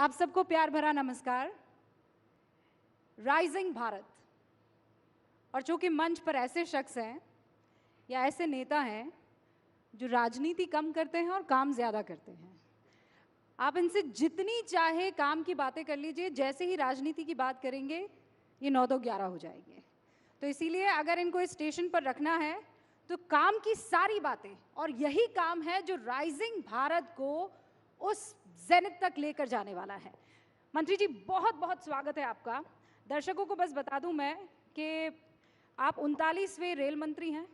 आप सबको प्यार भरा नमस्कार। राइजिंग भारत, और चूंकि मंच पर ऐसे शख्स हैं या ऐसे नेता हैं जो राजनीति कम करते हैं और काम ज़्यादा करते हैं, आप इनसे जितनी चाहे काम की बातें कर लीजिए, जैसे ही राजनीति की बात करेंगे ये 9 तो 11 हो जाएंगे। तो इसीलिए अगर इनको इस स्टेशन पर रखना है तो काम की सारी बातें, और यही काम है जो राइजिंग भारत को उस जेनिथ तक लेकर जाने वाला है। मंत्री जी, बहुत बहुत स्वागत है आपका। दर्शकों को बस बता दूं मैं कि आप 39वें रेल मंत्री हैं,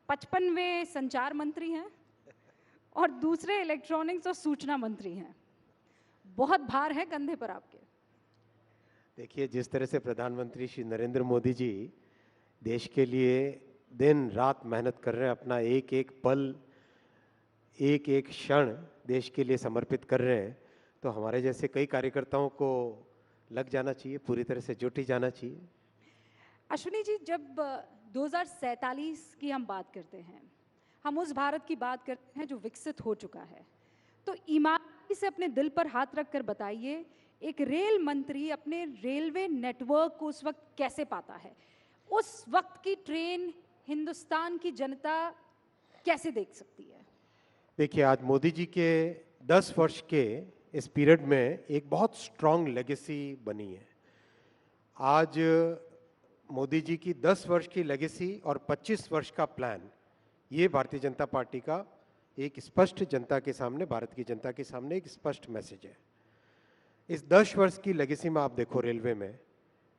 55वें संचार मंत्री हैं और दूसरे इलेक्ट्रॉनिक्स और सूचना मंत्री हैं। बहुत भार है कंधे पर आपके। देखिए, जिस तरह से प्रधानमंत्री श्री नरेंद्र मोदी जी देश के लिए दिन रात मेहनत कर रहे हैं, अपना एक एक पल, एक एक क्षण देश के लिए समर्पित कर रहे हैं, तो हमारे जैसे कई कार्यकर्ताओं को लग जाना चाहिए, पूरी तरह से जुट ही जाना चाहिए। अश्विनी जी, जब 2047 की हम बात करते हैं, हम उस भारत की बात करते हैं जो विकसित हो चुका है, तो ईमानदारी से अपने दिल पर हाथ रखकर बताइए, एक रेल मंत्री अपने रेलवे नेटवर्क को उस वक्त कैसे पाता है? उस वक्त की ट्रेन हिंदुस्तान की जनता कैसे देख सकती है? देखिए, आज मोदी जी के 10 वर्ष के इस पीरियड में एक बहुत स्ट्रांग लेगेसी बनी है। आज मोदी जी की 10 वर्ष की लेगेसी और 25 वर्ष का प्लान, ये भारतीय जनता पार्टी का एक स्पष्ट जनता के सामने, भारत की जनता के सामने एक स्पष्ट मैसेज है। इस 10 वर्ष की लेगेसी में आप देखो, रेलवे में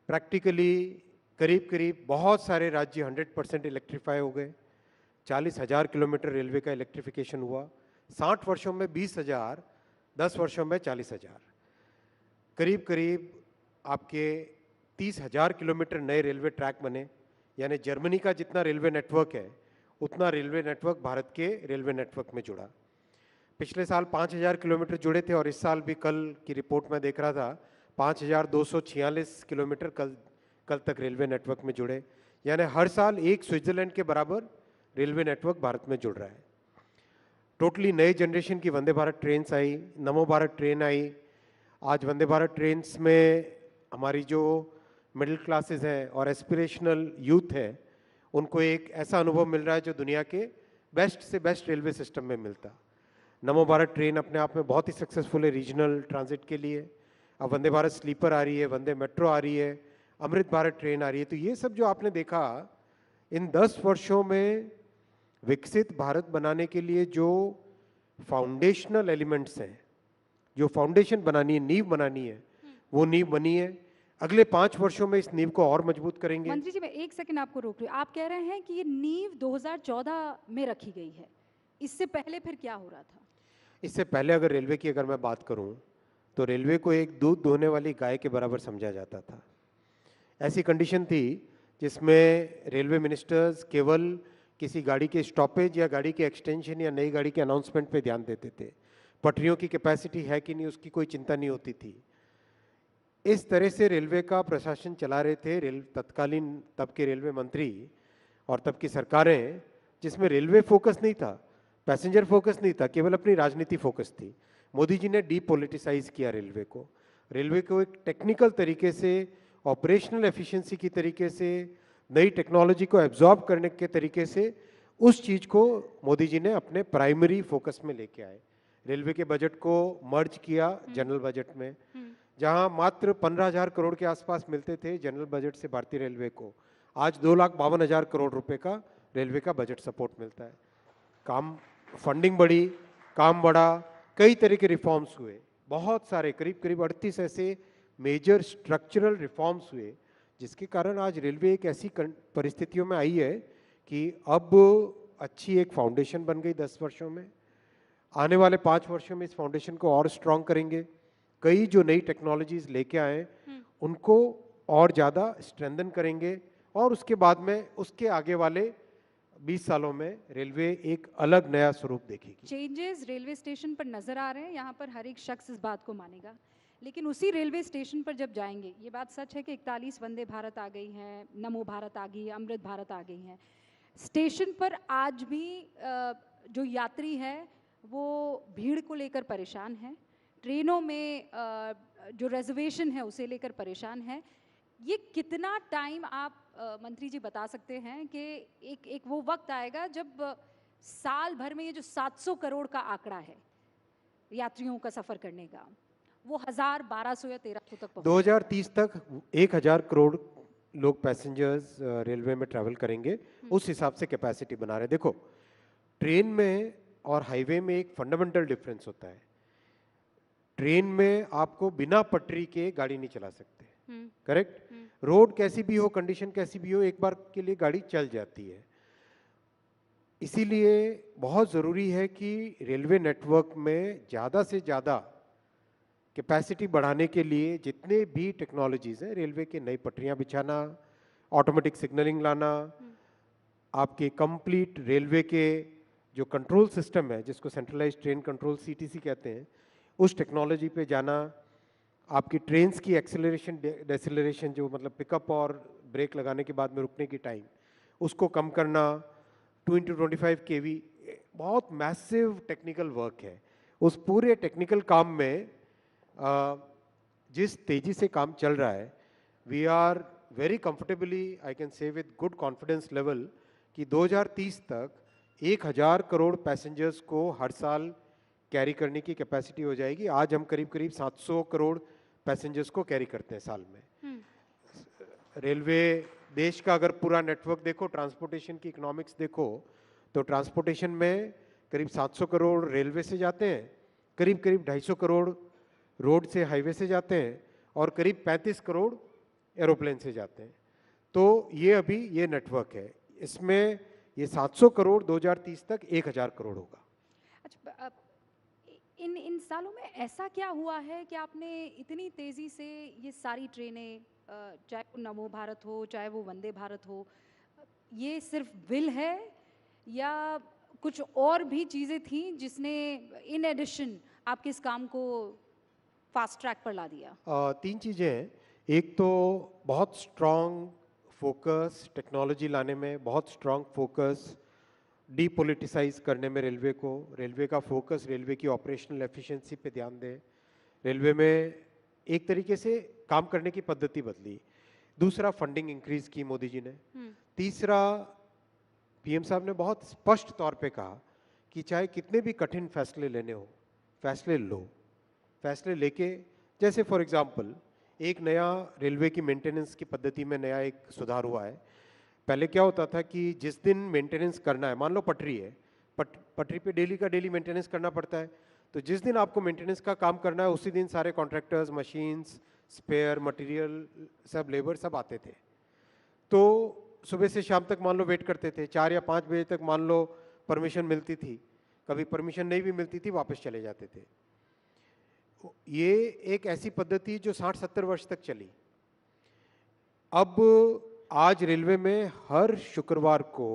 प्रैक्टिकली करीब करीब बहुत सारे राज्य 100% इलेक्ट्रीफाई हो गए। 40,000 किलोमीटर रेलवे का इलेक्ट्रिफिकेशन हुआ। 60 वर्षों में 20,000, 10 वर्षों में 40,000, करीब करीब आपके 30,000 किलोमीटर नए रेलवे ट्रैक बने। यानी जर्मनी का जितना रेलवे नेटवर्क है, उतना रेलवे नेटवर्क भारत के रेलवे नेटवर्क में जुड़ा। पिछले साल 5,000 किलोमीटर जुड़े थे और इस साल भी, कल की रिपोर्ट में देख रहा था, 5,246 किलोमीटर कल तक रेलवे नेटवर्क में जुड़े। यानी हर साल एक स्विट्जरलैंड के बराबर रेलवे नेटवर्क भारत में जुड़ रहा है। टोटली नए जनरेशन की वंदे भारत ट्रेन्स आई, नमो भारत ट्रेन आई। आज वंदे भारत ट्रेन्स में हमारी जो मिडिल क्लासेस हैं और एस्पिरेशनल यूथ है, उनको एक ऐसा अनुभव मिल रहा है जो दुनिया के बेस्ट से बेस्ट रेलवे सिस्टम में मिलता। नमो भारत ट्रेन अपने आप में बहुत ही सक्सेसफुल है रीजनल ट्रांजिट के लिए। अब वंदे भारत स्लीपर आ रही है, वंदे मेट्रो आ रही है, अमृत भारत ट्रेन आ रही है। तो ये सब जो आपने देखा इन 10 वर्षों में, विकसित भारत बनाने के लिए जो फाउंडेशनल एलिमेंट्स हैं, जो फाउंडेशन बनानी है, नींव बनानी है, वो नींव बनी है। अगले 5 वर्षों में इस नींव को और मजबूत करेंगे। मंत्री जी, मैं एक सेकंड आपको रोक रही हूँ। आप कह रहे हैं कि ये नींव 2014 में रखी गई है, इससे पहले फिर क्या हो रहा था? इससे पहले अगर रेलवे की मैं बात करूं, तो रेलवे को एक दूध दोहने वाली गाय के बराबर समझा जाता था। ऐसी कंडीशन थी जिसमें रेलवे मिनिस्टर्स केवल किसी गाड़ी के स्टॉपेज या गाड़ी के एक्सटेंशन या नई गाड़ी के अनाउंसमेंट पे ध्यान देते थे। पटरियों की कैपेसिटी है कि नहीं, उसकी कोई चिंता नहीं होती थी। इस तरह से रेलवे का प्रशासन चला रहे थे तत्कालीन तब के रेलवे मंत्री और तब की सरकारें, जिसमें रेलवे फोकस नहीं था, पैसेंजर फोकस नहीं था, केवल अपनी राजनीति फोकस थी। मोदी जी ने डीपोलिटिसाइज किया रेलवे को एक टेक्निकल तरीके से, ऑपरेशनल एफिशिएंसी की तरीके से, नई टेक्नोलॉजी को एब्जॉर्ब करने के तरीके से उस चीज़ को मोदी जी ने अपने प्राइमरी फोकस में लेके आए। रेलवे के बजट को मर्ज किया जनरल बजट में, जहां मात्र 15,000 करोड़ के आसपास मिलते थे जनरल बजट से भारतीय रेलवे को, आज 2,52,000 करोड़ रुपए का रेलवे का बजट सपोर्ट मिलता है। काम, फंडिंग बढ़ी, काम बढ़ा, कई तरह के रिफॉर्म्स हुए, बहुत सारे, करीब करीब 38 ऐसे मेजर स्ट्रक्चरल रिफॉर्म्स हुए, जिसके कारण आज रेलवे एक ऐसी परिस्थितियों में आई है कि अब अच्छी एक फाउंडेशन बन गई 10 वर्षों में। आने वाले 5 वर्षों में इस फाउंडेशन को और स्ट्रांग करेंगे। कई जो नई टेक्नोलॉजीज लेके आए उनको और ज़्यादा स्ट्रेंथन करेंगे, और उसके बाद में उसके आगे वाले 20 सालों में रेलवे एक अलग नया स्वरूप देखेगी। चेंजेस रेलवे स्टेशन पर नजर आ रहे हैं, यहाँ पर हर एक शख्स इस बात को मानेगा। लेकिन उसी रेलवे स्टेशन पर जब जाएंगे, ये बात सच है कि 41 वंदे भारत आ गई हैं, नमो भारत आ गई है, अमृत भारत आ गई हैं। स्टेशन पर आज भी जो यात्री है वो भीड़ को लेकर परेशान है, ट्रेनों में जो रिजर्वेशन है उसे लेकर परेशान है। ये कितना टाइम आप मंत्री जी बता सकते हैं कि एक वो वक्त आएगा जब साल भर में ये जो 700 करोड़ का आंकड़ा है यात्रियों का सफर करने का, वो 1000, 1200 या 1300 तक पहुंच 2030 तक 1000 करोड़ लोग पैसेंजर्स रेलवे में ट्रैवल करेंगे, उस हिसाब से कैपेसिटी बना रहे हैं। देखो, ट्रेन में और हाईवे में एक फंडामेंटल डिफरेंस होता है। ट्रेन में आपको बिना पटरी के गाड़ी नहीं चला सकते, करेक्ट? रोड कैसी भी हो, कंडीशन कैसी भी हो, एक बार के लिए गाड़ी चल जाती है। इसीलिए बहुत ज़रूरी है कि रेलवे नेटवर्क में ज़्यादा से ज़्यादा कैपेसिटी बढ़ाने के लिए जितने भी टेक्नोलॉजीज़ हैं, रेलवे के नई पटरियां बिछाना, ऑटोमेटिक सिग्नलिंग लाना, आपके कंप्लीट रेलवे के जो कंट्रोल सिस्टम है जिसको सेंट्रलाइज्ड ट्रेन कंट्रोल सीटीसी कहते हैं, उस टेक्नोलॉजी पे जाना, आपकी ट्रेन्स की एक्सेलरेशन डेसेलरेशन जो मतलब पिकअप और ब्रेक लगाने के बाद में रुकने की टाइम, उसको कम करना, 2x25 kV, बहुत मैसिव टेक्निकल वर्क है। उस पूरे टेक्निकल काम में जिस तेजी से काम चल रहा है, we are very comfortably, I can say with good confidence level कि 2030 तक 1000 करोड़ पैसेंजर्स को हर साल कैरी करने की कैपेसिटी हो जाएगी। आज हम करीब करीब 700 करोड़ पैसेंजर्स को कैरी करते हैं साल में। रेलवे देश का अगर पूरा नेटवर्क देखो, ट्रांसपोर्टेशन की इकोनॉमिक्स देखो, तो ट्रांसपोर्टेशन में करीब 700 करोड़ रेलवे से जाते हैं, करीब करीब 250 करोड़ रोड से हाईवे से जाते हैं, और करीब 35 करोड़ एरोप्लेन से जाते हैं। तो ये अभी ये नेटवर्क है, इसमें ये 700 करोड़ 2030 तक 1000 करोड़ होगा। अच्छा, इन सालों में ऐसा क्या हुआ है कि आपने इतनी तेज़ी से ये सारी ट्रेनें, चाहे वो नमो भारत हो, चाहे वो वंदे भारत हो, ये सिर्फ विल है या कुछ और भी चीज़ें थी जिसने इन एडिशन आपके इस काम को फास्ट ट्रैक पर ला दिया? 3 चीज़ें हैं। एक तो बहुत स्ट्रॉन्ग फोकस टेक्नोलॉजी लाने में, बहुत स्ट्रॉन्ग फोकस डीपोलिटिसाइज करने में रेलवे को, रेलवे का फोकस रेलवे की ऑपरेशनल एफिशिएंसी पे ध्यान दें। रेलवे में एक तरीके से काम करने की पद्धति बदली। दूसरा, फंडिंग इंक्रीज की मोदी जी ने। तीसरा, पीएम साहब ने बहुत स्पष्ट तौर पे कहा कि चाहे कितने भी कठिन फैसले लेने हो, फैसले लो। फैसले लेके, जैसे फॉर एग्जांपल एक नया रेलवे की मेंटेनेंस की पद्धति में नया एक सुधार हुआ है। पहले क्या होता था कि जिस दिन मेंटेनेंस करना है, मान लो पटरी है, पटरी पे डेली का डेली मेंटेनेंस करना पड़ता है, तो जिस दिन आपको मेंटेनेंस का काम करना है उसी दिन सारे कॉन्ट्रैक्टर्स, मशीन्स, स्पेयर मटेरियल, सब लेबर सब आते थे। तो सुबह से शाम तक मान लो वेट करते थे, 4 या 5 बजे तक मान लो परमिशन मिलती थी, कभी परमिशन नहीं भी मिलती थी, वापस चले जाते थे। ये एक ऐसी पद्धति जो 60-70 वर्ष तक चली। अब आज रेलवे में हर शुक्रवार को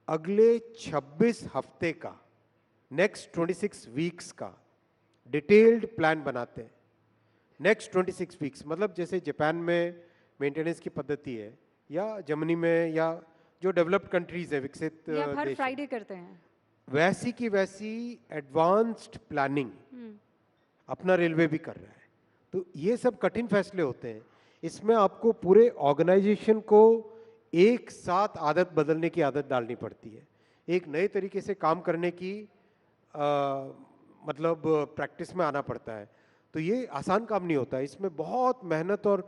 अगले 26 हफ्ते का, नेक्स्ट 26 वीक्स का डिटेल्ड प्लान बनाते हैं। नेक्स्ट 26 वीक्स मतलब जैसे जापान में मेंटेनेंस की पद्धति है, या जर्मनी में, या जो डेवलप्ड कंट्रीज है, विकसित या हर देश, फ्राइडे करते हैं, वैसी की वैसी एडवांस्ड प्लानिंग अपना रेलवे भी कर रहा है। तो ये सब कठिन फैसले होते हैं, इसमें आपको पूरे ऑर्गेनाइजेशन को एक साथ आदत बदलने की आदत डालनी पड़ती है, एक नए तरीके से काम करने की मतलब प्रैक्टिस में आना पड़ता है। तो ये आसान काम नहीं होता, इसमें बहुत मेहनत और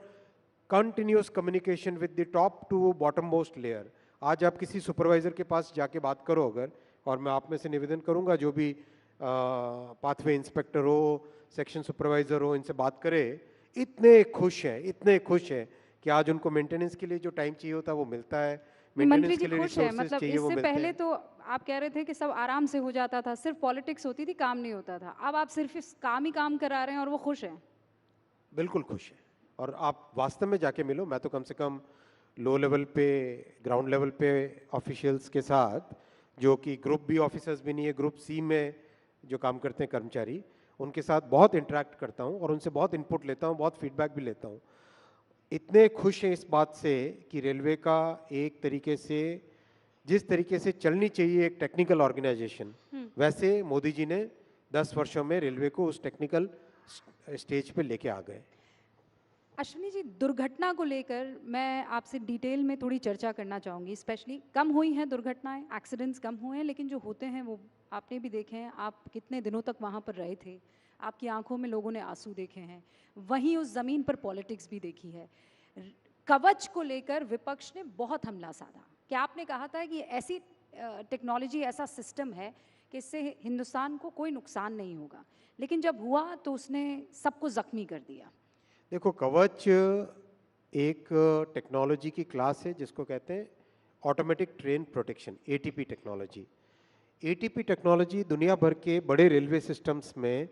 continuous communication with the top to bottom most layer. आज आप किसी सुपरवाइजर के पास जाके बात करो अगर, और मैं आप में से निवेदन करूंगा जो भी पाथवे इंस्पेक्टर हो, सेक्शन सुपरवाइजर हो, इनसे बात करे, इतने खुश हैं कि आज उनको मेंटेनेंस के लिए जो टाइम चाहिए होता है वो मिलता है, मंत्री मेंटेनेंस जी के लिए खुश है, रिसोर्सेज मतलब चाहिए वो इससे मिलते पहले हैं। तो आप कह रहे थे कि सब आराम से हो जाता था, सिर्फ पॉलिटिक्स होती थी, काम नहीं होता था। अब आप सिर्फ इस काम ही काम करा रहे हैं और वो खुश हैं। बिल्कुल खुश है, और आप वास्तव में जाके मिलो। मैं तो कम से कम लो लेवल पे, ग्राउंड लेवल पे ऑफिशियल्स के साथ, जो कि ग्रुप बी ऑफिसर्स भी नहीं है, ग्रुप सी में जो काम करते हैं कर्मचारी, उनके साथ बहुत इंटरेक्ट करता हूँ और उनसे बहुत इनपुट लेता हूँ, बहुत फीडबैक भी लेता हूँ। इतने खुश हैं इस बात से कि रेलवे का एक तरीके से, जिस तरीके से चलनी चाहिए एक टेक्निकल ऑर्गेनाइजेशन, वैसे मोदी जी ने 10 वर्षों में रेलवे को उस टेक्निकल स्टेज पे लेके आ गए। अश्विनी जी, दुर्घटना को लेकर मैं आपसे डिटेल में थोड़ी चर्चा करना चाहूँगी। स्पेशली कम हुई हैं दुर्घटनाएं, एक्सीडेंट्स कम हुए हैं, लेकिन जो होते हैं वो आपने भी देखे हैं। आप कितने दिनों तक वहाँ पर रहे थे, आपकी आंखों में लोगों ने आंसू देखे हैं। वहीं उस ज़मीन पर पॉलिटिक्स भी देखी है। कवच को लेकर विपक्ष ने बहुत हमला साधा। क्या आपने कहा था कि ऐसी टेक्नोलॉजी, ऐसा सिस्टम है कि इससे हिंदुस्तान को कोई नुकसान नहीं होगा, लेकिन जब हुआ तो उसने सबको ज़ख्मी कर दिया। देखो, कवच एक टेक्नोलॉजी की क्लास है जिसको कहते हैं automatic train protection, ATP technology. ATP technology दुनिया भर के बड़े रेलवे सिस्टम्स में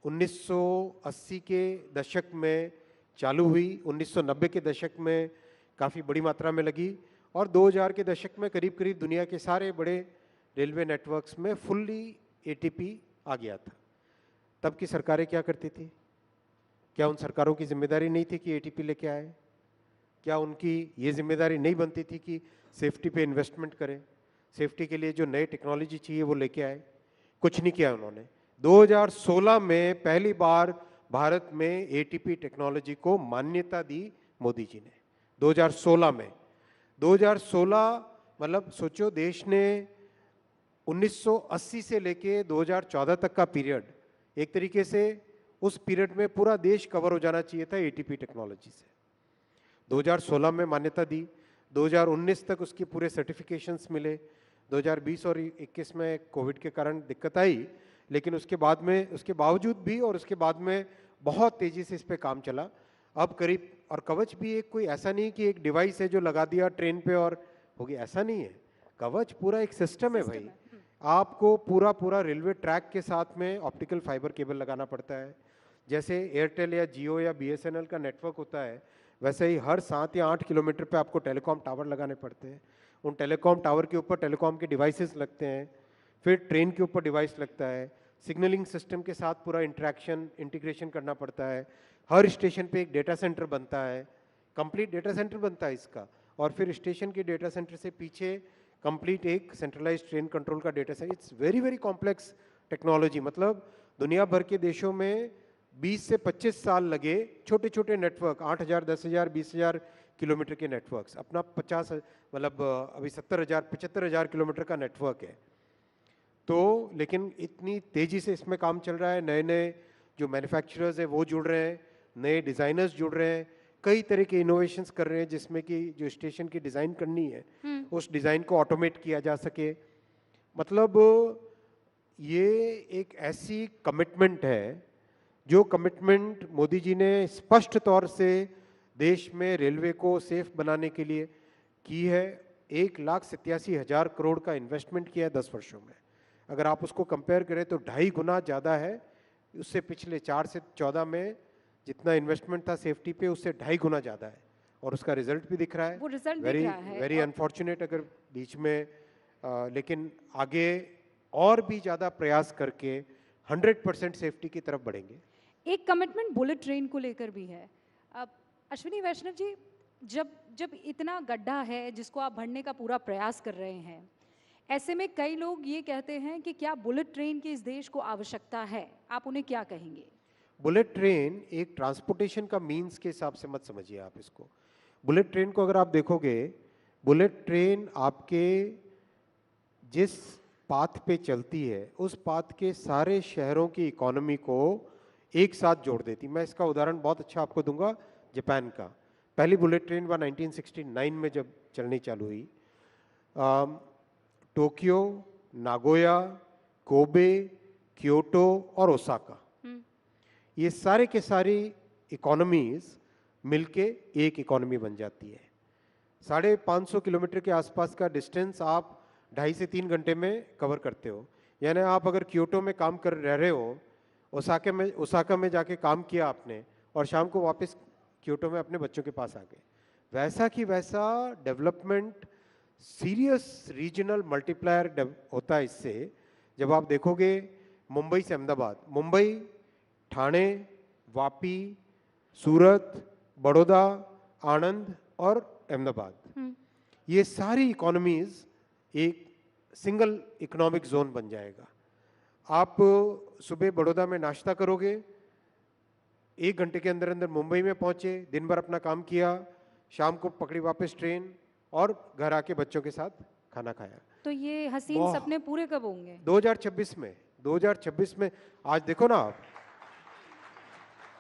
1980 के दशक में चालू हुई, 1990 के दशक में काफ़ी बड़ी मात्रा में लगी और 2000 के दशक में करीब करीब दुनिया के सारे बड़े रेलवे नेटवर्क्स में फुल्ली एटीपी आ गया था। तब की सरकारें क्या करती थी? क्या उन सरकारों की जिम्मेदारी नहीं थी कि एटीपी लेके आए? क्या उनकी ये जिम्मेदारी नहीं बनती थी कि सेफ्टी पे इन्वेस्टमेंट करें, सेफ्टी के लिए जो नए टेक्नोलॉजी चाहिए वो लेके आए? कुछ नहीं किया उन्होंने। 2016 में पहली बार भारत में एटीपी टेक्नोलॉजी को मान्यता दी मोदी जी ने, 2016 में। 2016 मतलब सोचो, देश ने 1980 से लेके 2014 तक का पीरियड, एक तरीके से उस पीरियड में पूरा देश कवर हो जाना चाहिए था एटीपी टेक्नोलॉजी से। 2016 में मान्यता दी, 2019 तक उसके पूरे सर्टिफिकेशंस मिले। 2020 और 21 में कोविड के कारण दिक्कत आई, लेकिन उसके बाद में, उसके बावजूद भी और उसके बाद में बहुत तेज़ी से इस पे काम चला। अब करीब, और कवच भी एक कोई ऐसा नहीं कि एक डिवाइस है जो लगा दिया ट्रेन पे और हो गया, ऐसा नहीं है। कवच पूरा एक सिस्टम है भाई। आपको पूरा पूरा रेलवे ट्रैक के साथ में ऑप्टिकल फाइबर केबल लगाना पड़ता है। जैसे एयरटेल या जियो या बीएसएनएल का नेटवर्क होता है, वैसे ही हर 7 या 8 किलोमीटर पे आपको टेलीकॉम टावर लगाने पड़ते हैं। उन टेलीकॉम टावर के ऊपर टेलीकॉम के डिवाइसेस लगते हैं, फिर ट्रेन के ऊपर डिवाइस लगता है, सिग्नलिंग सिस्टम के साथ पूरा इंटरेक्शन, इंटीग्रेशन करना पड़ता है। हर स्टेशन पे एक डेटा सेंटर बनता है, कंप्लीट डेटा सेंटर बनता है इसका, और फिर स्टेशन के डेटा सेंटर से पीछे कंप्लीट एक सेंट्रलाइज्ड ट्रेन कंट्रोल का data centre. It's very very complex technology. मतलब दुनिया भर के देशों में 20 से 25 साल लगे छोटे छोटे नेटवर्क, 8000, 10,000, 20,000 किलोमीटर के नेटवर्क्स, अपना 50, मतलब अभी 70,000, 75,000 किलोमीटर का नेटवर्क है। तो लेकिन इतनी तेज़ी से इसमें काम चल रहा है, नए नए जो मैन्युफैक्चरर्स हैं वो जुड़ रहे हैं, नए डिज़ाइनर्स जुड़ रहे हैं, कई तरह के इनोवेशंस कर रहे हैं जिसमें कि जो स्टेशन की डिज़ाइन करनी है उस डिज़ाइन को ऑटोमेट किया जा सके। मतलब ये एक ऐसी कमिटमेंट है, जो कमिटमेंट मोदी जी ने स्पष्ट तौर से देश में रेलवे को सेफ बनाने के लिए की है। 1,87,000 करोड़ का इन्वेस्टमेंट किया है 10 वर्षों में। अगर आप उसको कंपेयर करें तो 2.5 गुना ज़्यादा है उससे। पिछले 4 से 14 में जितना इन्वेस्टमेंट था सेफ्टी पे, उससे 2.5 गुना ज़्यादा है, और उसका रिजल्ट भी दिख रहा है। वो रिजल्ट वेरी दिख रहा है। वेरी अनफॉर्चुनेट अगर बीच में लेकिन आगे और भी ज़्यादा प्रयास करके 100% सेफ्टी की तरफ बढ़ेंगे। एक कमिटमेंट बुलेट ट्रेन को लेकर भी है। अब अश्विनी वैष्णव जी, जब जब इतना गड्ढा है जिसको आप भरने का पूरा प्रयास कर रहे हैं, ऐसे में कई लोग ये कहते हैं कि क्या बुलेट ट्रेन की इस देश को आवश्यकता है? आप उन्हें क्या कहेंगे? बुलेट ट्रेन एक ट्रांसपोर्टेशन का मीन्स के हिसाब से मत समझिए आप इसको। बुलेट ट्रेन को अगर आप देखोगे, बुलेट ट्रेन आपके जिस पाथ पे चलती है उस पाथ के सारे शहरों की इकोनॉमी को एक साथ जोड़ देती। मैं इसका उदाहरण बहुत अच्छा आपको दूंगा, जापान का। पहली बुलेट ट्रेन वह 1969 में जब चलनी चालू हुई, टोक्यो, नागोया, कोबे, क्योटो और ओसाका, ये सारे के सारी इकोनॉमीज मिलके एक इकोनॉमी बन जाती है। 550 किलोमीटर के आसपास का डिस्टेंस आप 2.5 से 3 घंटे में कवर करते हो। यानी आप अगर क्योटो में काम कर रहे हो, ओसाका में जाके काम किया आपने, और शाम को वापस क्योटो में अपने बच्चों के पास आ गए। वैसा कि वैसा डेवलपमेंट, सीरियस रीजनल मल्टीप्लायर होता है इससे। जब आप देखोगे मुंबई से अहमदाबाद, मुंबई, ठाणे, वापी, सूरत, बड़ौदा, आणंद और अहमदाबाद, ये सारी इकोनॉमीज एक सिंगल इकोनॉमिक जोन बन जाएगा। आप सुबह बड़ौदा में नाश्ता करोगे, 1 घंटे के अंदर अंदर मुंबई में पहुंचे, दिन भर अपना काम किया, शाम को पकड़ी वापस ट्रेन और घर आके बच्चों के साथ खाना खाया। तो ये हसीन सपने पूरे कब होंगे? 2026 में। 2026 में। आज देखो ना आप,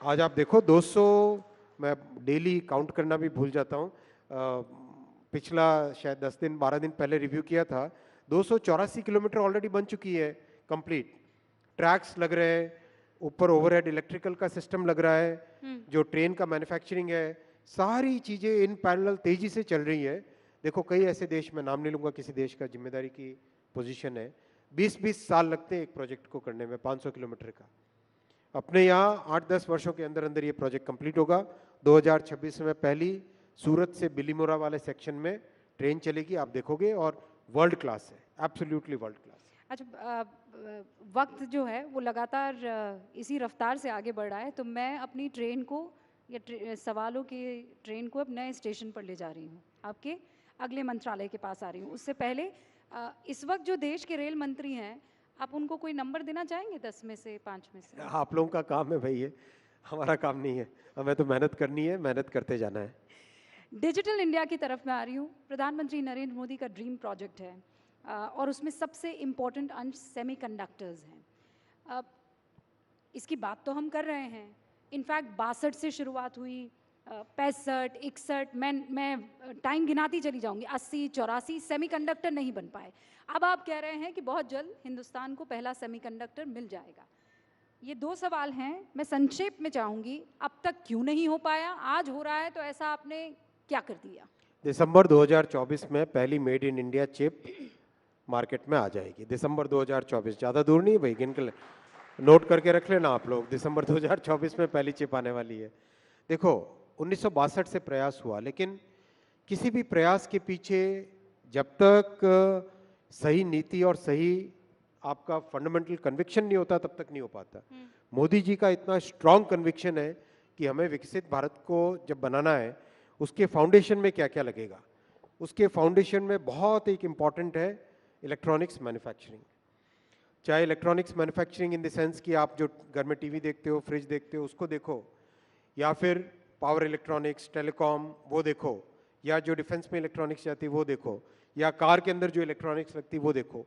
आज आप देखो 200, मैं डेली काउंट करना भी भूल जाता हूँ, पिछला शायद 10 दिन 12 दिन पहले रिव्यू किया था, 284 किलोमीटर ऑलरेडी बन चुकी है कंप्लीट। ट्रैक्स लग रहे हैं, ऊपर ओवरहेड इलेक्ट्रिकल का सिस्टम लग रहा है, जो ट्रेन का मैन्युफैक्चरिंग है, सारी चीजें इन पैरेलल तेजी से चल रही है। देखो कई ऐसे देश, मैं नाम नहीं लूंगा किसी देश का, जिम्मेदारी की पोजीशन है, 20-20 साल लगते हैं एक प्रोजेक्ट को करने में 500 किलोमीटर का। अपने यहाँ 8-10 वर्षों के अंदर अंदर ये प्रोजेक्ट कंप्लीट होगा। 2026 में पहली सूरत से बिलीमोरा वाले सेक्शन में ट्रेन चलेगी, आप देखोगे, और वर्ल्ड क्लास है, एब्सोल्युटली वर्ल्ड क्लास। अच्छा, वक्त जो है वो लगातार इसी रफ्तार से आगे बढ़ रहा है, तो मैं अपनी ट्रेन को या सवालों की ट्रेन को अब नए स्टेशन पर ले जा रही हूँ, आपके अगले मंत्रालय के पास आ रही हूँ। उससे पहले इस वक्त जो देश के रेल मंत्री हैं, आप उनको कोई नंबर देना चाहेंगे 10 में से, 5 में से? आप लोगों का काम है भाई, ये हमारा काम नहीं है, हमें तो मेहनत करनी है, मेहनत करते जाना है। डिजिटल इंडिया की तरफ मैं आ रही हूँ। प्रधानमंत्री नरेंद्र मोदी का ड्रीम प्रोजेक्ट है, और उसमें सबसे इम्पोर्टेंट अंश सेमीकंडक्टर्स हैं। इसकी बात तो हम कर रहे हैं, इनफैक्ट 62 से शुरुआत हुई, 65, 61, मैं टाइम गिनाती चली जाऊंगी, 80, 84 सेमीकंडक्टर नहीं बन पाए। अब आप कह रहे हैं कि बहुत जल्द हिंदुस्तान को पहला सेमीकंडक्टर मिल जाएगा। ये 2 सवाल हैं, मैं संक्षेप में चाहूंगी, अब तक क्यों नहीं हो पाया? आज हो रहा है तो ऐसा आपने क्या कर दिया? दिसंबर 2024 में पहली made in India chip market में आ जाएगी। दिसंबर 2024, ज़्यादा दूर नहीं भाई, गिन के नोट करके रख लेना आप लोग, दिसंबर 2024 में पहली चिप आने वाली है। देखो 1962 से प्रयास हुआ, लेकिन किसी भी प्रयास के पीछे जब तक सही नीति और सही आपका फंडामेंटल कन्विक्शन नहीं होता तब तक नहीं हो पाता। मोदी जी का इतना स्ट्रांग कन्विक्शन है कि हमें विकसित भारत को जब बनाना है, उसके फाउंडेशन में क्या क्या लगेगा। उसके फाउंडेशन में बहुत एक इम्पॉर्टेंट है इलेक्ट्रॉनिक्स मैन्युफैक्चरिंग। चाहे electronics manufacturing in the sense कि आप जो घर में टीवी देखते हो, फ्रिज देखते हो, उसको देखो, या फिर पावर इलेक्ट्रॉनिक्स, टेलीकॉम वो देखो, या जो डिफेंस में इलेक्ट्रॉनिक्स जाती है वो देखो, या कार के अंदर जो इलेक्ट्रॉनिक्स लगती है वो देखो,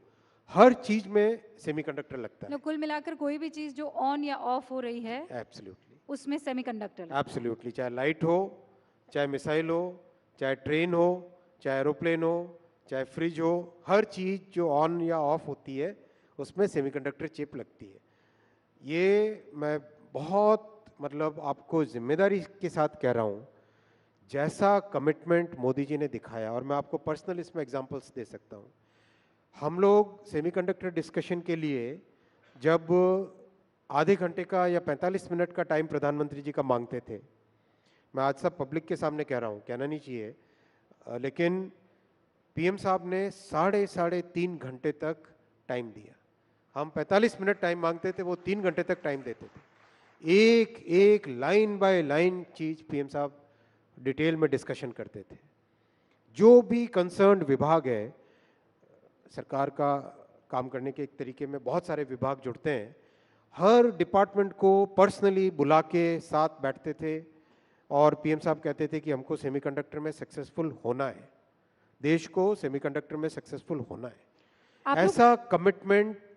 हर चीज में सेमीकंडक्टर लगता है। कुल मिलाकर कोई भी चीज जो ऑन या ऑफ हो रही है, एब्सोल्युटली उसमें सेमीकंडक्टर लगता है। एब्सोल्युटली, चाहे लाइट हो, चाहे मिसाइल हो, चाहे ट्रेन हो, चाहे एरोप्लेन हो, चाहे फ्रिज हो, हर चीज जो ऑन या ऑफ होती है उसमें सेमीकंडक्टर चिप लगती है। ये मैं बहुत मतलब आपको जिम्मेदारी के साथ कह रहा हूँ, जैसा कमिटमेंट मोदी जी ने दिखाया, और मैं आपको पर्सनल इसमें एग्जांपल्स दे सकता हूँ। हम लोग सेमीकंडक्टर डिस्कशन के लिए जब आधे घंटे का या 45 मिनट का टाइम प्रधानमंत्री जी का मांगते थे, मैं आज सब पब्लिक के सामने कह रहा हूँ, कहना नहीं चाहिए, लेकिन पीएम साहब ने साढ़े 3 घंटे तक टाइम दिया। हम 45 मिनट टाइम मांगते थे, वो 3 घंटे तक टाइम देते थे। एक एक लाइन बाय लाइन चीज पीएम साहब डिटेल में डिस्कशन करते थे। जो भी कंसर्न्ड विभाग है, सरकार का काम करने के एक तरीके में बहुत सारे विभाग जुड़ते हैं, हर डिपार्टमेंट को पर्सनली बुला के साथ बैठते थे और पीएम साहब कहते थे कि हमको सेमीकंडक्टर में सक्सेसफुल होना है, देश को सेमीकंडक्टर में सक्सेसफुल होना है। ऐसा कमिटमेंट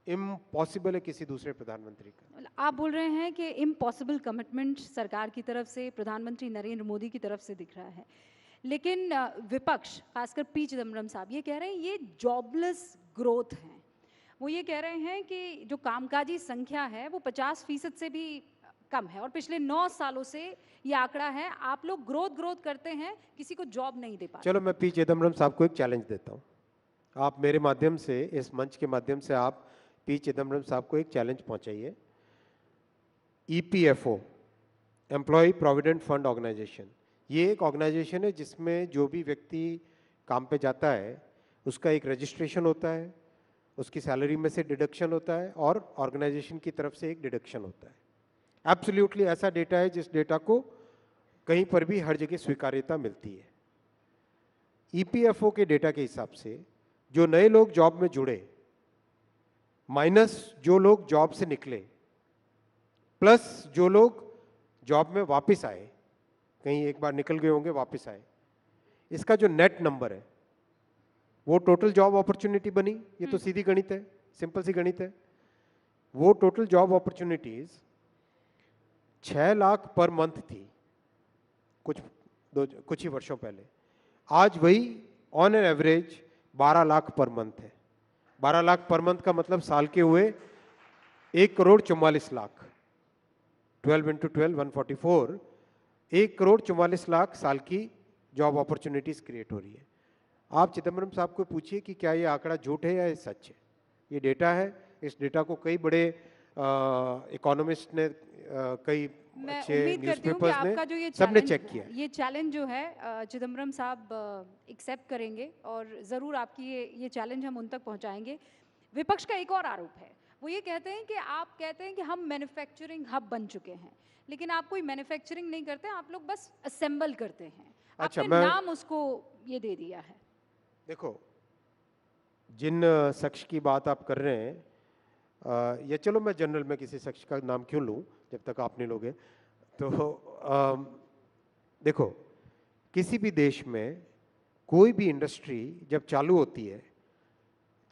इम्पॉसिबल है किसी दूसरे प्रधानमंत्री का। आप बोल रहे हैं कि इम्पॉसिबल कमिटमेंट सरकार की तरफ से, प्रधानमंत्री नरेंद्र मोदी की तरफ से दिख रहा है, लेकिन विपक्ष खासकर पी चिदम्बरम साहब ये कह रहे हैं ये जॉबलेस ग्रोथ है। वो ये कह रहे हैं कि जो कामकाजी संख्या है वो 50% से भी कम है, और पिछले 9 सालों से ये आंकड़ा है। आप लोग ग्रोथ करते हैं, किसी को जॉब नहीं दे पाते। चलो मैं पी चिदम्बरम साहब को एक चैलेंज देता हूँ, आप मेरे माध्यम से, इस मंच के माध्यम से आप पी चिदम्बरम साहब को एक चैलेंज पहुंचाइए। EPFO, employ provident fund organisation, ये एक ऑर्गेनाइजेशन है जिसमें जो भी व्यक्ति काम पे जाता है उसका एक रजिस्ट्रेशन होता है, उसकी सैलरी में से डिडक्शन होता है और ऑर्गेनाइजेशन की तरफ से एक डिडक्शन होता है। एब्सोल्युटली ऐसा डेटा है जिस डेटा को कहीं पर भी हर जगह स्वीकार्यता मिलती है। ईपीएफओ के डेटा के हिसाब से जो नए लोग जॉब में जुड़े माइनस जो लोग जॉब से निकले, प्लस जो लोग जॉब में वापस आए, कहीं एक बार निकल गए होंगे वापस आए, इसका जो नेट नंबर है वो टोटल जॉब अपॉर्चुनिटी बनी। ये तो सीधी गणित है, सिंपल सी गणित है। वो total job opportunities 6 lakh per month थी कुछ ही वर्षों पहले। आज वही on an average 12 lakh per month है। 12 लाख पर मंथ का मतलब साल के हुए 1,44,00,000। 12 इंटू 12 144, 1,44,00,000 साल की जॉब अपॉर्चुनिटीज क्रिएट हो रही है। आप चिदम्बरम साहब को पूछिए कि क्या ये आंकड़ा झूठ है या ये सच है। ये डेटा है। इस डेटा को कई बड़े इकोनॉमिस्ट ने, कई मैं अच्छे उम्मीद करती हूँ कि न्यूज़पेपर्स आपका ने, जो ये सबने चैलेंज चेक किया। ये चैलेंज जो है चिदम्बरम साहब एक्सेप्ट करेंगे और ज़रूर आपकी ये चैलेंज हम उन तक पहुँचाएंगे। विपक्ष का एक और आरोप है, वो ये कहते हैं कि आप कहते हैं कि हम मैन्युफैक्चरिंग हब बन चुके हैं, लेकिन आप कोई मैन्युफैक्चरिंग नहीं करते, आप लोग बस असेंबल करते हैं। अच्छा, आपने नाम उसको ये दे दिया है। देखो, जिन शख्स की बात आप कर रहे हैं, या चलो मैं जनरल में किसी शख्स का नाम क्यों लूं जब तक आप नहीं लोगे। तो देखो, किसी भी देश में कोई भी इंडस्ट्री जब चालू होती है,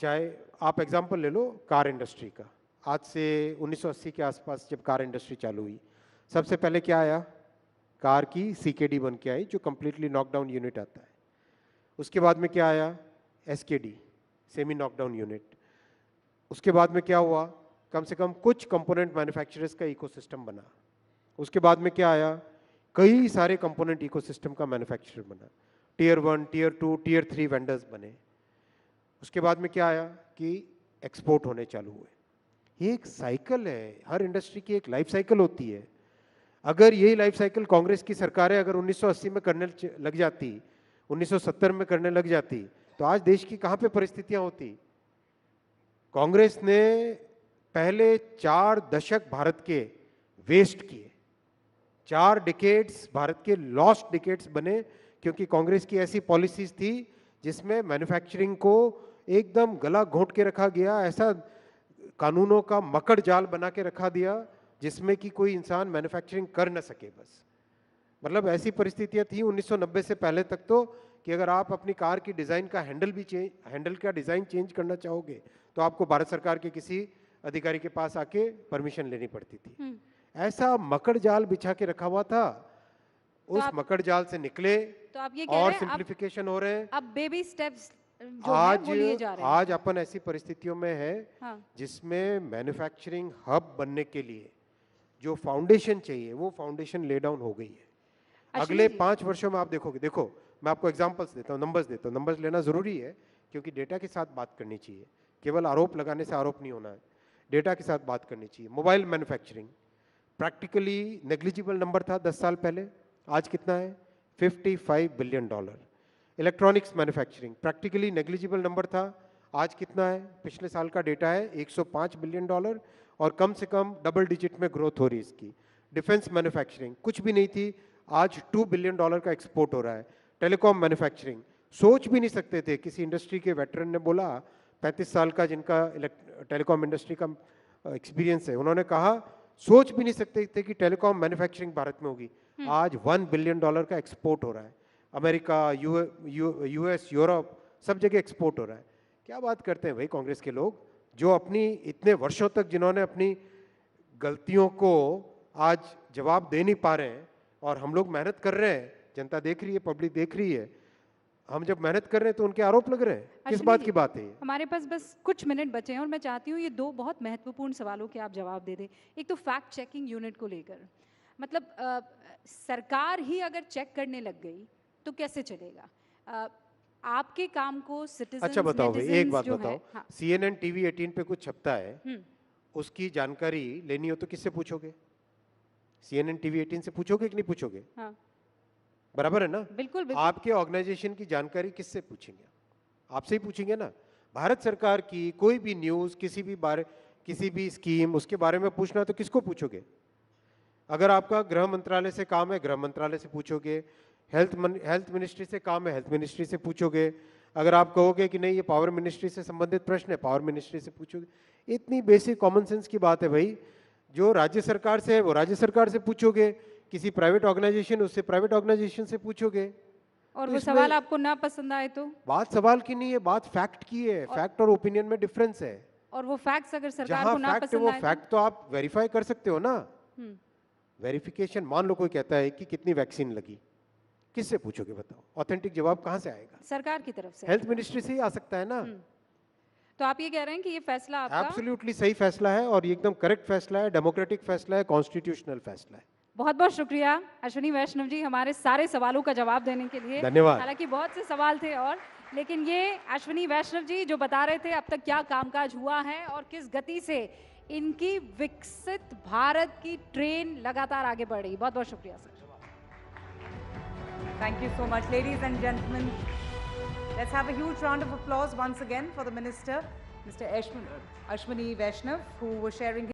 चाहे आप एग्जांपल ले लो कार इंडस्ट्री का। आज से 1980 के आसपास जब कार इंडस्ट्री चालू हुई, सबसे पहले क्या आया? कार की सीकेडी बन के आई, जो कंप्लीटली नॉकडाउन यूनिट आता है। उसके बाद में क्या आया? SKD, semi knockdown unit. उसके बाद में क्या हुआ? कम से कम कुछ कंपोनेंट मैन्युफैक्चरर्स का इकोसिस्टम बना। उसके बाद में क्या आया? कई सारे कंपोनेंट इकोसिस्टम का मैन्युफैक्चरर बना। टियर 1, टियर 2, टियर 3 वेंडर्स बने। उसके बाद में क्या आया कि एक्सपोर्ट होने चालू हुए। ये एक साइकिल है, हर इंडस्ट्री की एक लाइफ साइकिल होती है। अगर यही लाइफ साइकिल कांग्रेस की सरकारें अगर 1980 में करने लग जाती, 1970 में करने लग जाती, तो आज देश की कहां पे परिस्थितियां होती। कांग्रेस ने पहले 4 दशक भारत के वेस्ट किए। 4 डिकेड्स भारत के लॉस्ट डिकेड्स बने, क्योंकि कांग्रेस की ऐसी पॉलिसीज थी जिसमें मैन्युफैक्चरिंग को एकदम गला घोंट के रखा गया। ऐसा कानूनों का मकड़ जाल बना के रखा दिया जिसमें कि कोई इंसान मैन्युफैक्चरिंग कर न सके। बस मतलब ऐसी परिस्थितियां थी 1990 से पहले तक तो, कि अगर आप अपनी कार की डिज़ाइन का हैंडल का डिज़ाइन चेंज करना चाहोगे तो आपको भारत सरकार के किसी अधिकारी के पास आके परमिशन लेनी पड़ती थी। ऐसा मकड़ जाल बिछा के रखा हुआ था। तो उस मकड़ जाल से निकले तो आप ये कह और रहे हैं सिंप्लीफिकेशन हो रहे हैं। अब बेबी स्टेप्स जो है वो लिए जा रहे हैं। आज अपन ऐसी परिस्थितियों में है, हाँ। जिसमें मैन्युफैक्चरिंग हब बनने के लिए जो फाउंडेशन चाहिए वो फाउंडेशन ले डाउन हो गई है। अगले 5 वर्षों में आप देखोगे। देखो, मैं आपको एग्जांपल्स देता हूँ, नंबर्स देता हूँ। नंबर्स लेना जरूरी है क्योंकि डेटा के साथ बात करनी चाहिए। केवल आरोप लगाने से आरोप नहीं होना है, डेटा के साथ बात करनी चाहिए। Mobile manufacturing practically negligible number था 10 साल पहले, आज कितना है? $55 billion. Electronics manufacturing practically negligible number था, आज कितना है? पिछले साल का डेटा है $105 बिलियन, और कम से कम डबल डिजिट में ग्रोथ हो रही है इसकी। डिफेंस मैन्युफैक्चरिंग कुछ भी नहीं थी, आज $2 बिलियन का एक्सपोर्ट हो रहा है। टेलीकॉम मैन्युफैक्चरिंग सोच भी नहीं सकते थे, किसी इंडस्ट्री के वेटरन ने बोला, 35 साल का जिनका टेलीकॉम इंडस्ट्री का एक्सपीरियंस है, उन्होंने कहा सोच भी नहीं सकते थे कि टेलीकॉम मैन्युफैक्चरिंग भारत में होगी। आज $1 बिलियन का एक्सपोर्ट हो रहा है। अमेरिका, यूएस, यूरोप, सब जगह एक्सपोर्ट हो रहा है। क्या बात करते हैं भाई कांग्रेस के लोग, जो अपनी इतने वर्षों तक जिन्होंने अपनी गलतियों को आज जवाब दे नहीं पा रहे हैं। और हम लोग मेहनत कर रहे हैं, जनता देख रही है, पब्लिक देख रही है, हम जब मेहनत कर रहे हैं तो उनके आरोप लग रहे हैं। किस बात की बात है? हमारे पास बस कुछ मिनट बचे हैं और मैं चाहती हूँ ये 2 बहुत महत्वपूर्ण सवालों के आप जवाब दे दें। एक तो फैक्ट चेकिंग यूनिट को लेकर, मतलब सरकार ही अगर चेक करने लग गई तो कैसे चलेगा? आपके काम को सिटीजन, अच्छा बताओ भाई, एक बात बताओ, हाँ। CNN TV 18 पे कुछ छपता है, उसकी जानकारी लेनी हो तो किससे पूछोगे? CNN TV 18 से पूछोगे कि नहीं पूछोगे? हाँ। बराबर है ना? बिल्कुल, बिल्कुल। आपके ऑर्गेनाइजेशन की जानकारी किससे पूछेंगे? आपसे ही पूछेंगे ना। भारत सरकार की कोई भी न्यूज़, किसी भी स्कीम, उसके बारे में पूछना है तो किसको पूछोगे? अगर आपका गृह मंत्रालय से काम है, गृह मंत्रालय से पूछोगे। हेल्थ मिनिस्ट्री से काम है, हेल्थ मिनिस्ट्री से पूछोगे। अगर आप कहोगे कि नहीं ये पावर मिनिस्ट्री से संबंधित प्रश्न है, पावर मिनिस्ट्री से पूछोगे। इतनी बेसिक कॉमन सेंस की बात है भाई। जो राज्य सरकार से है वो राज्य सरकार से पूछोगे, किसी प्राइवेट ऑर्गेनाइजेशन उससे प्राइवेट ऑर्गेनाइजेशन से पूछोगे। और तो वो सवाल आपको ना पसंद आए तो? बात सवाल की नहीं है, बात फैक्ट की है। फैक्ट और ओपिनियन में डिफरेंस है। और वो फैक्ट्स अगर सरकार जहां को ना फैक्ट है पसंद वो आए फैक्ट तो आप वेरीफाई कर सकते हो ना। तो? वेरिफिकेशन, मान लो कोई कहता है कि कितनी वैक्सीन लगी, किससे पूछोगे बताओ? ऑथेंटिक जवाब कहां से आएगा? सरकार की तरफ से। हेल्थ मिनिस्ट्री से ही आ सकता है ना। तो आप ये कह रहे हैं कि ये फैसला आपका एब्सोल्युटली सही फैसला है और ये एकदम करेक्ट फैसला है, डेमोक्रेटिक फैसला है, कॉन्स्टिट्यूशनल फैसला है। बहुत बहुत शुक्रिया अश्विनी वैष्णव जी हमारे सारे सवालों का जवाब देने के लिए। धन्यवाद। हालांकि बहुत से सवाल थे और, लेकिन ये अश्विनी वैष्णव जी जो बता रहे थे अब तक क्या कामकाज हुआ है और किस गति से इनकी विकसित भारत की ट्रेन लगातार आगे बढ़ रही। बहुत बहुत शुक्रिया sir. Thank you so much, ladies and gentlemen. Let's have a huge round of applause once again for the Minister, Mr. Ashwini Vaishnav, who was sharing